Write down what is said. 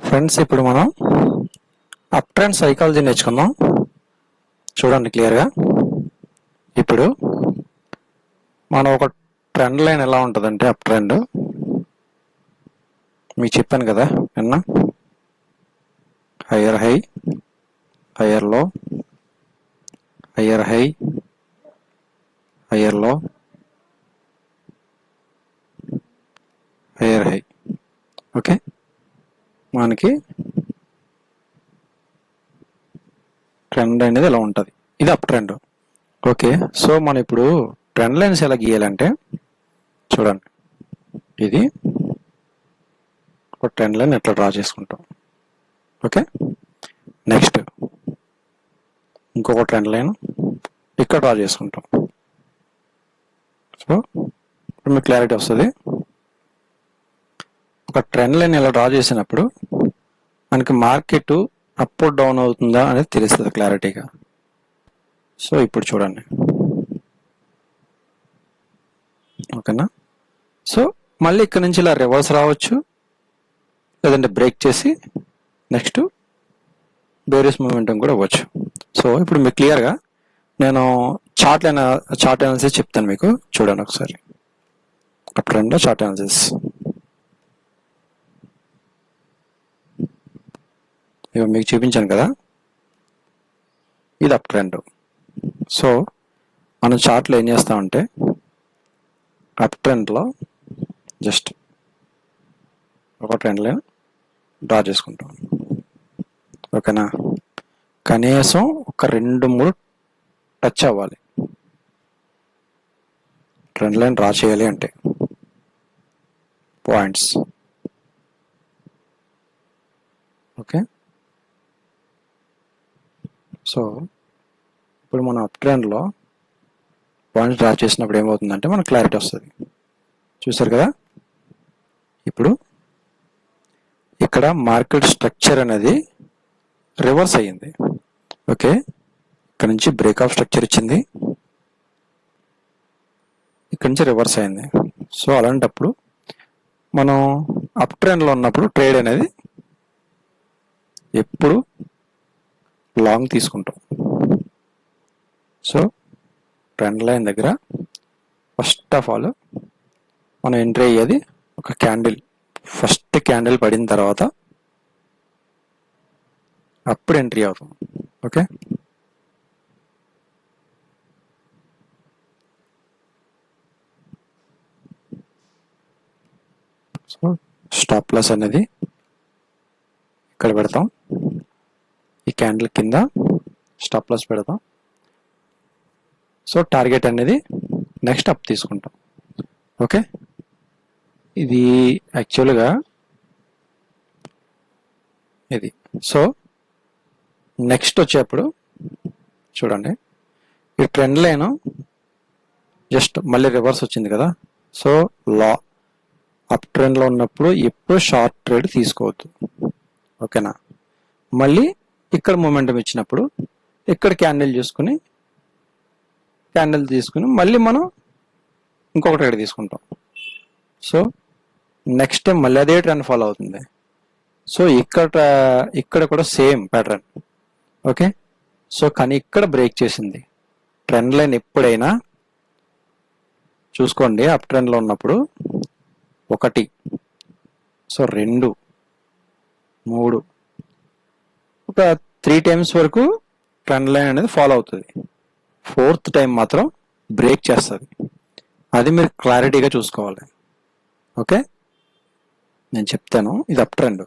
Friends, ఇప్పుడు మనం up trend psychology నేర్చుకుందాం. చూడండి క్లియర్గా. ఇప్పుడు మనం ఒక ట్రెండ్ లైన్ ఎలా ఉంటుందంటే, అప్ ట్రెండ్ మీకు చెప్పాను కదా నిన్న, హయ్యర్ హై, హయ్యర్ లో, హయ్యర్ హై, హయ్యర్ లో, హయ్యర్ హై. ఓకే, మనకి ట్రెండ్ అనేది ఎలా ఉంటుంది, ఇది అప్ ట్రెండ్. ఓకే, సో మనం ఇప్పుడు ట్రెండ్ లైన్స్ ఎలా గీయాలంటే, చూడండి, ఇది ఒక ట్రెండ్ లైన్ ఎట్లా డ్రా చేసుకుంటాం. ఓకే, నెక్స్ట్ ఇంకొక ట్రెండ్ లైన్ ఇక్కడ డ్రా చేసుకుంటాం. సో ఇప్పుడు మీకు క్లారిటీ వస్తుంది. ఒక ట్రెండ్ లైన్ ఇలా డ్రా చేసినప్పుడు మనకి మార్కెట్ అప్ డౌన్ అవుతుందా అనేది తెలుస్తుంది క్లారిటీగా. సో ఇప్పుడు చూడండి, ఓకేనా. సో మళ్ళీ ఇక్కడ నుంచి ఇలా రివర్స్ రావచ్చు, లేదంటే బ్రేక్ చేసి నెక్స్ట్ బేరిస్ మూమెంటం కూడా అవ్వచ్చు. సో ఇప్పుడు మీకు క్లియర్గా నేను చార్ట్ అనాలిసిస్ చెప్తాను మీకు. చూడండి ఒకసారి, అప్ ట్రెండ్ చార్ట్ అనాలిసిస్. ఇక మీకు చూపించాను కదా, ఇది అప్ ట్రెండ్. సో మనం చార్ట్లో ఏం చేస్తామంటే, అప్ ట్రెండ్లో జస్ట్ ఒక ట్రెండ్ లైన్ డ్రా చేసుకుంటాం. ఓకేనా, కనీసం ఒక 2-3 టచ్ అవ్వాలి ట్రెండ్ లైన్ డ్రా చేయాలి అంటే పాయింట్స్. ఓకే, సో ఇప్పుడు మనం అప్ ట్రెండ్లో పాయింట్స్ డ్రా చేసినప్పుడు ఏమవుతుందంటే మనకు క్లారిటీ వస్తుంది. చూసారు కదా, ఇప్పుడు ఇక్కడ మార్కెట్ స్ట్రక్చర్ అనేది రివర్స్ అయ్యింది. ఓకే, ఇక్కడ నుంచి బ్రేక్ ఆఫ్ స్ట్రక్చర్ ఇచ్చింది, ఇక్కడ నుంచి రివర్స్ అయింది. సో అలాంటప్పుడు మనం అప్ ట్రెండ్లో ఉన్నప్పుడు ట్రేడ్ అనేది ఎప్పుడు లాంగ్ తీసుకుంటాం. సో ట్రెండ్ లైన్ దగ్గర ఫస్ట్ ఆఫ్ ఆల్ మనం ఎంట్రీ అయ్యేది ఒక క్యాండిల్. ఫస్ట్ క్యాండిల్ పడిన తర్వాత అప్పుడు ఎంట్రీ అవుతాం. ఓకే, సో స్టాప్ లాస్ అనేది ఇక్కడ పెడతాం, ఈ క్యాండిల్ కింద స్టాప్ లాస్ పెడతాం. సో టార్గెట్ అనేది నెక్స్ట్ అప్ తీసుకుంటాం. ఓకే, ఇది యాక్చువల్గా ఇది. సో నెక్స్ట్ వచ్చేప్పుడు చూడండి, ఈ ట్రెండ్ లైన్ జస్ట్ మళ్ళీ రివర్స్ వచ్చింది కదా. సో అప్ ట్రెండ్లో ఉన్నప్పుడు ఎప్పుడు షార్ట్ ట్రేడ్ తీసుకోవద్దు. ఓకేనా, మళ్ళీ ఇక్కడ మూమెంటం ఇచ్చినప్పుడు ఇక్కడ క్యాండిల్ తీసుకుని మళ్ళీ మనం ఇంకొక ట్రేడ్ తీసుకుంటాం. సో నెక్స్ట్ టైం మళ్ళీ అదే ట్రెండ్ ఫాలో అవుతుంది. సో ఇక్కడ కూడా సేమ్ ప్యాటర్న్. ఓకే, సో కానీ ఇక్కడ బ్రేక్ చేసింది. ట్రెండ్ లైన్ ఎప్పుడైనా చూసుకోండి, అప్ ట్రెండ్లో ఉన్నప్పుడు 1, సో 2, 3, ఒక 3 టైమ్స్ వరకు ట్రెండ్ లైన్ అనేది ఫాలో అవుతుంది. 4th టైం మాత్రం బ్రేక్ చేస్తుంది. అది మీరు క్లారిటీగా చూసుకోవాలి. ఓకే, నేను చెప్తాను, ఇది అప్ ట్రెండ్.